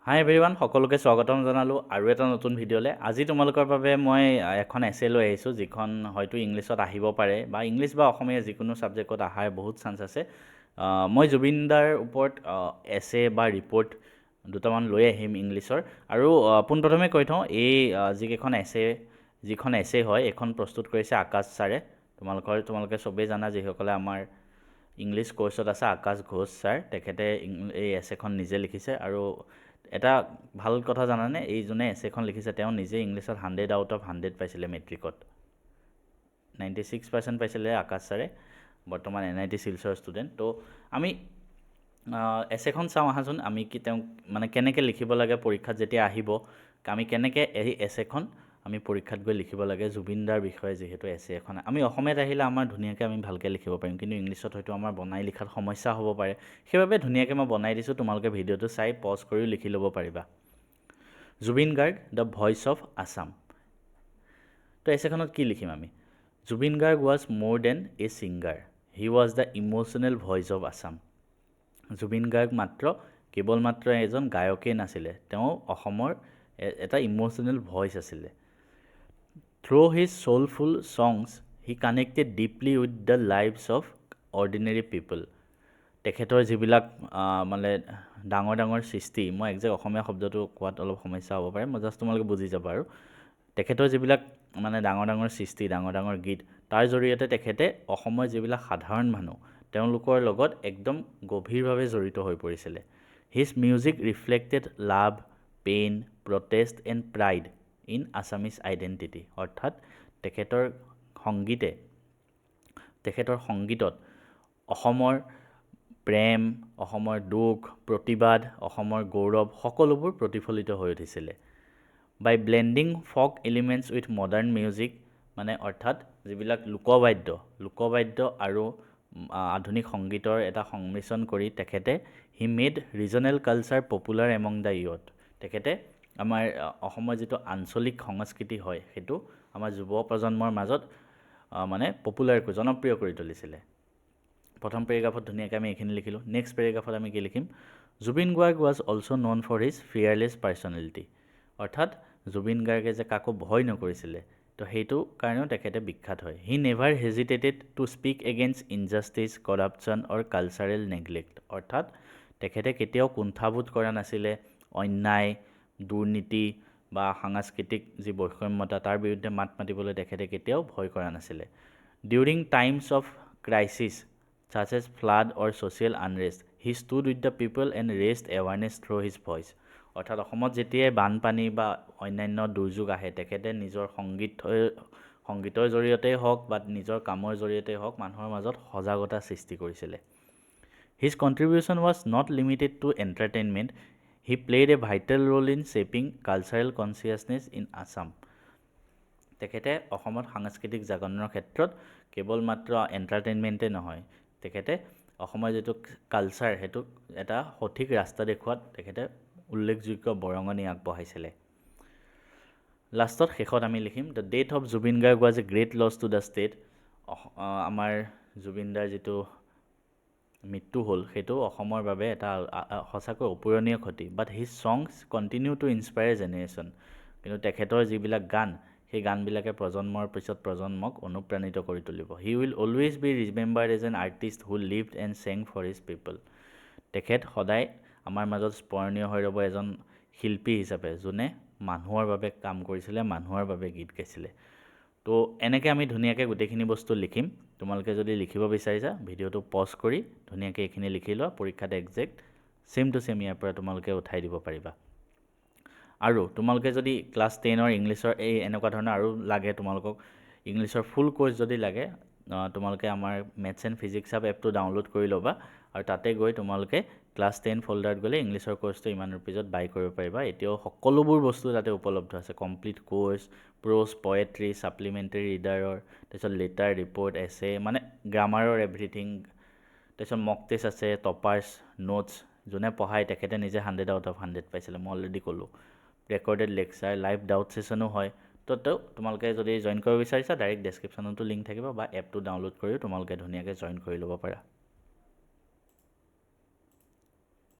হাই everyone, সকলোকে স্বাগতম জনালোঁ আৰু এটা নতুন ভিডিঅ'লৈ। আজি তোমালোকৰ বাবে মই এখন এছে লৈ আহিছোঁ, যিখন হয়তো ইংলিছত আহিব পাৰে বা ইংলিছ বা অসমীয়া যিকোনো ছাবজেক্টত অহাৰ বহুত চান্স আছে। মই জুবিন দাৰ ওপৰত এছে বা ৰিপৰ্ট দুটামান লৈ আহিম ইংলিছৰ। আৰু পোনপ্ৰথমে কৈ থওঁ, এই যিখন এছে হয় এইখন প্ৰস্তুত কৰিছে আকাশ ছাৰে। তোমালোকে চবেই জানা, যিসকলে আমাৰ ইংলিছ কোৰ্চত আছে, আকাশ ঘোষ ছাৰ। তেখেতে এই এছেখন নিজে লিখিছে। আৰু এটা ভাল কথা জানানে, এই যোনে এছেখন লিখিছে তেওঁ নিজে ইংলিছত 100 আউট অফ 100 পাইছিলে মেট্ৰিকত। 96% পাইছিলে আকাশ ছাৰে, বৰ্তমান NIT শিলচৰ ষ্টুডেণ্ট। তো আমি এছেখন চাওঁ আহাচোন, আমি তেওঁক মানে কেনেকৈ লিখিব লাগে পৰীক্ষাত যেতিয়া আহিব, আমি কেনেকৈ এই এছেখন আমি পৰীক্ষাত গৈ লিখিব লাগে। জুবিন দাৰ বিষয়ে যিহেতু এছে এখন, আমি অসমীয়াত আহিলে আমাৰ ধুনীয়াকৈ আমি ভালকৈ লিখিব পাৰিম, কিন্তু ইংলিছত হয়তো আমাৰ বনাই লিখাত সমস্যা হ'ব পাৰে। সেইবাবে ধুনীয়াকৈ মই বনাই দিছোঁ, তোমালোকে ভিডিঅ'টো চাই পজ কৰিও লিখি ল'ব পাৰিবা। Zubeen Garg, the voice of Assam. তো এছেখনত কি লিখিম আমি? Zubeen Garg was more than a singer, he was the emotional voice of Assam. Zubeen Garg কেৱল মাত্ৰ এজন গায়কেই নাছিলে, তেওঁ অসমৰ এটা ইম'চনেল ভইচ আছিলে। Through his soulful songs he connected deeply with the lives of ordinary people. তেখেতৰ যিবিলাক মানে ডাঙৰ ডাঙৰ সৃষ্টি, মই একজেক্ট অসমীয়া শব্দটো কোৱাত অলপ সমস্যা হ'ব পাৰে, মই জাষ্ট তোমালোকে বুজি যাবা। আৰু তেখেতৰ যিবিলাক মানে ডাঙৰ ডাঙৰ সৃষ্টি, ডাঙৰ ডাঙৰ গীত, তাৰ জৰিয়তে তেখেতে অসমৰ যিবিলাক সাধাৰণ মানুহ তেওঁলোকৰ লগত একদম গভীৰভাৱে জড়িত হৈ পৰিছিলে। His music reflected love, pain, protest and pride in Assamese identity. অৰ্থাৎ তেখেতৰ সংগীতত অসমৰ প্ৰেম, অসমৰ দুখ, প্ৰতিবাদ, অসমৰ গৌৰৱ সকলোবোৰ প্ৰতিফলিত হৈ উঠিছিলে। By blending folk elements with modern music, মানে অৰ্থাৎ যিবিলাক লোকবাদ্য আৰু আধুনিক সংগীতৰ এটা সংমিশ্ৰণ কৰি তেখেতে he made regional culture popular among the youth. তেখেতে আমাৰ অসমৰ যিটো আঞ্চলিক সংস্কৃতি হয় সেইটো আমাৰ যুৱ প্ৰজন্মৰ মাজত মানে জনপ্ৰিয় কৰি তুলিছিলে। প্ৰথম পেৰেগ্ৰাফত ধুনীয়াকৈ আমি এইখিনি লিখিলোঁ। নেক্সট পেৰেগ্ৰাফত আমি কি লিখিম? Zubeen Garg was also' known for his fearless personality. অৰ্থাৎ জুবিন গাৰ্গে যে কাকো ভয় নকৰিছিলে, তো সেইটো কাৰণেও তেখেতে বিখ্যাত হয়। He never hesitated to speak against injustice, corruption or cultural neglect. অৰ্থাৎ তেখেতে কেতিয়াও কুণ্ঠাবোধ কৰা নাছিলে, অন্যায়, দুৰ্নীতি বা সাংস্কৃতিক যি বৈষম্যতা তাৰ বিৰুদ্ধে মাত মাতিবলৈ তেখেতে কেতিয়াও ভয় কৰা নাছিলে। During times of crisis such as flood or social unrest, he stood with the people and raised awareness through his voice. অৰ্থাৎ অসমত যেতিয়াই বানপানী বা অন্যান্য দুৰ্যোগ আহে, তেখেতে নিজৰ সংগীতৰ জৰিয়তেই হওক বা নিজৰ কামৰ জৰিয়তেই হওক মানুহৰ মাজত সজাগতা সৃষ্টি কৰিছিলে। His contribution was not limited to entertainment, he played a vital role in shaping cultural consciousness in Assam. তেখেতে অসমত সাংস্কৃতিক জাগৰণৰ ক্ষেত্ৰত কেৱল মাত্ৰ এণ্টাৰটেইনমেণ্টেই নহয়, তেখেতে অসমৰ যিটো কালচাৰ সেইটোক এটা সঠিক ৰাস্তা দেখুৱাত তেখেতে উল্লেখযোগ্য বৰঙণি আগবঢ়াইছিলে। শেষত আমি লিখিম, the death of Zubeen Garg was a great loss to the state. আমাৰ জুবিন দাৰ যিটো মৃত্যু হ'ল সেইটো অসমৰ বাবে এটা সঁচাকৈ অপূৰণীয় ক্ষতি। But his songs continue to inspire generation. কিন্তু তেখেতৰ যিবিলাক গান, সেই গানবিলাকে প্ৰজন্মৰ পিছত প্ৰজন্মক অনুপ্ৰাণিত কৰি তুলিব। He will always be remembered as an artist who lived and sang for his people. তেখেত সদায় আমাৰ মাজত স্মৰণীয় হৈ ৰ'ব এজন শিল্পী হিচাপে, যোনে মানুহৰ বাবে কাম কৰিছিলে, মানুহৰ বাবে গীত গাইছিলে। তো এনেকৈ আমি ধুনীয়াকৈ গোটেইখিনি বস্তু লিখিম। তোমালোকে যদি লিখিব বিচাৰিছা ভিডিঅ'টো পজ কৰি ধুনীয়াকৈ এইখিনি লিখি লোৱা, পৰীক্ষাত একজেক্ট ছেম টু ছেম ইয়াৰ পৰা তোমালোকে উঠাই দিব পাৰিবা। আৰু তোমালোকে যদি ক্লাছ 10ৰ ইংলিছৰ এনেকুৱা ধৰণৰ আৰু লাগে, তোমালোকক ইংলিছৰ ফুল কোৰ্চ যদি লাগে, তোমালোকে আমাৰ মেথছ এণ্ড ফিজিক্স হাব এপটো ডাউনলোড কৰি ল'বা। আৰু তাতে গৈ তোমালোকে ক্লাছ 10 ফল্ডাৰত গ'লে ইংলিছৰ কোৰ্চটো ইমান ৰুপিজত বাই কৰিব পাৰিবা। এতিয়াও সকলোবোৰ বস্তু তাতে উপলব্ধ আছে, complete course, prose, poetry, supplementary ৰিডাৰৰ, তাৰপিছত লেটাৰ, ৰিপৰ্ট, এছে, মানে গ্ৰামাৰৰ এভৰিথিং। তাৰপিছত মক টেষ্ট আছে, টপাৰ্ছ, নোটছ, যোনে পঢ়ায় তেখেতে নিজে 100 আউট অফ 100 পাইছিলে, মই অলৰেডি ক'লোঁ। ৰেকৰ্ডেড লেকচাৰ, লাইভ ডাউট ছেশ্যনো হয়। তো তোমালোকে যদি জইন কৰিব বিচাৰিছা ডাইৰেক্ট ডেছক্ৰিপশ্যনতো লিংক থাকিব, বা এপটো ডাউনলোড কৰিও তোমালোকে ধুনীয়াকৈ জইন কৰি ল'ব পাৰা।